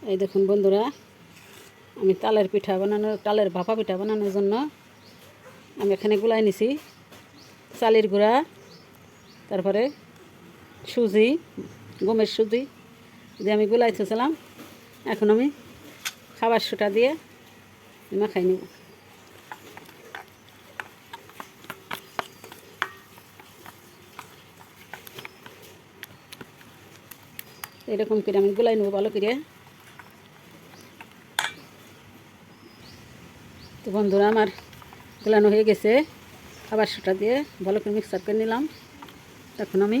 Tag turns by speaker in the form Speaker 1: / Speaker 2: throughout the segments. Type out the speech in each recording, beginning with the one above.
Speaker 1: এই দেখুন বন্ধুরা, আমি তালের ভাপা পিঠা বানানোর জন্য আমি এখানে গুলাই নিছি চালের গুঁড়া, তারপরে সুজি, গমের সুজি দিয়ে আমি গুলাই থুছিলাম। এখন আমি খাবার সোটা দিয়ে মাখাই নেব। এরকম করে আমি গুলাই নেব ভালো করে। তো বন্ধুরা, আমার গোলানো হয়ে গেছে। খাবার সোটা দিয়ে ভালো করে মিক্সার করে নিলাম। এখন আমি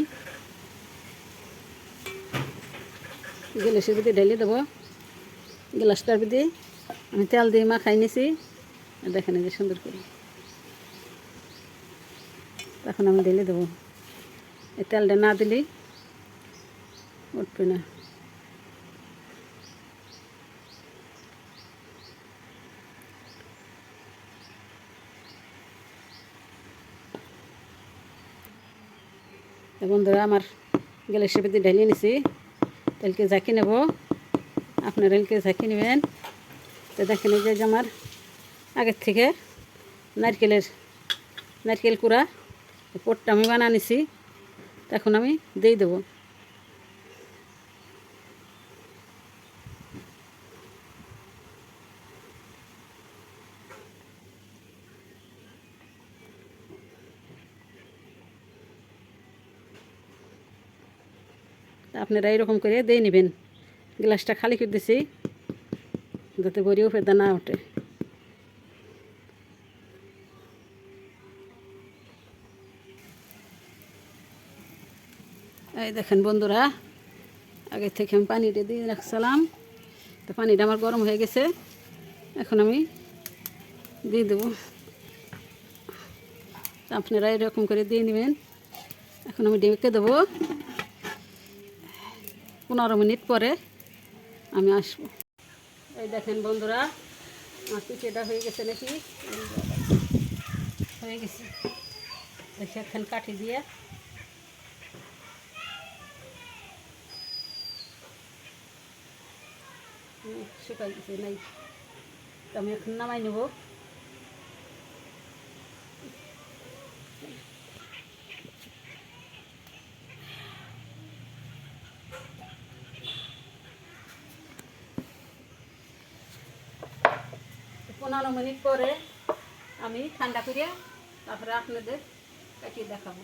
Speaker 1: গ্লাসের ভিতরে ঢেলে দেবো। গ্লাসটার ভিতরে আমি তেল দিয়ে মাখাই নিছি, দেখেন যে সুন্দর করে। তখন আমি ঢেলে দেবো। এই তেলটা না দিলে উঠবে না। বন্ধুরা, আমার গ্যাসের ভিতরে ঢেলে নিছি। তেলকে ঝাঁকি নেব। আপনারা তেলকে ঝাঁকি নেবেন। তো দেখেন যে আমার আগের থেকে নারকেল কুড়া পোটটা আমি বানা নিছি। এখন আমি দিয়ে দেবো। আপনারা এরকম করে দিয়ে নেবেন। গ্লাসটা খালি করে দিছি যাতে বড়িও ফেদা না ওঠে। এই দেখেন বন্ধুরা, আগে থেকে আমি পানিটা দিয়ে রাখছিলাম। তো পানিটা আমার গরম হয়ে গেছে। এখন আমি দিয়ে দেবো। আপনারা এরকম করে দিয়ে নেবেন। এখন আমি ঢেকে দেবো। 15 মিনিট পরে আমি আসবো। এই দেখেন বন্ধুরা, আমার পিঠেটা হয়ে গেছে নাকি? হয়ে গেছে। দেখি এখন কাঠি দিয়ে শুকাই গেছে নাই। আমি এখন নামাই নেব। পনেরো মিনিট পরে আমি ঠান্ডা করে তারপরে আপনাদের কাটিয়ে দেখাবো।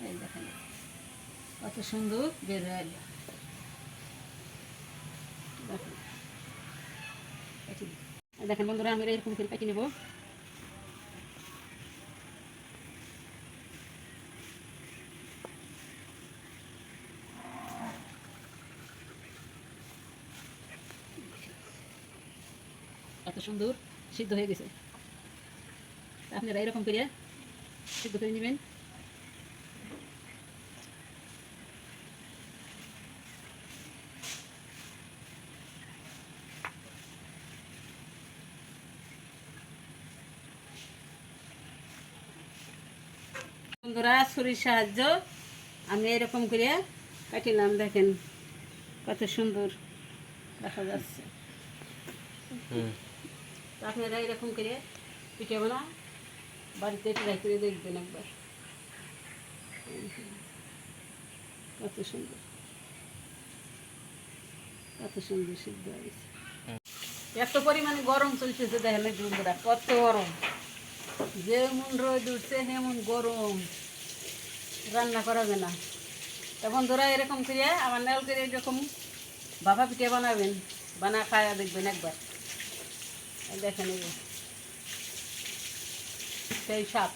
Speaker 1: এই দেখেন কত সুন্দর বের হয়ে এলো। দেখেন বন্ধুরা, আমি এরকম করে কাটিয়ে নেব। কত সুন্দর সিদ্ধ হয়ে গেছে। আপনারা এরকম করে সিদ্ধ করে নেবেন। বন্ধুরা, ছুরির সাহায্য আমি এরকম করে কাটিলাম। দেখেন কত সুন্দর দেখা যাচ্ছে। আপনারা এরকম করে পিঠে বানা বাড়িতে ট্রাই করে দেখবেন একবার। কত সুন্দর, কত সুন্দর সিদ্ধ হয়েছে। এত পরিমাণে গরম চলতেছে দেখেন বন্ধুরা, কত গরম। যেমন রোদ উঠছে তেমন গরম, রান্না করা যাবে না। তা বন্ধুরা, এরকম করে আমার নাল করে এরকম ভাপা পিঠে বানাবেন, বানা খায়া দেখবেন একবার। দেখেন এই সেই সাপ।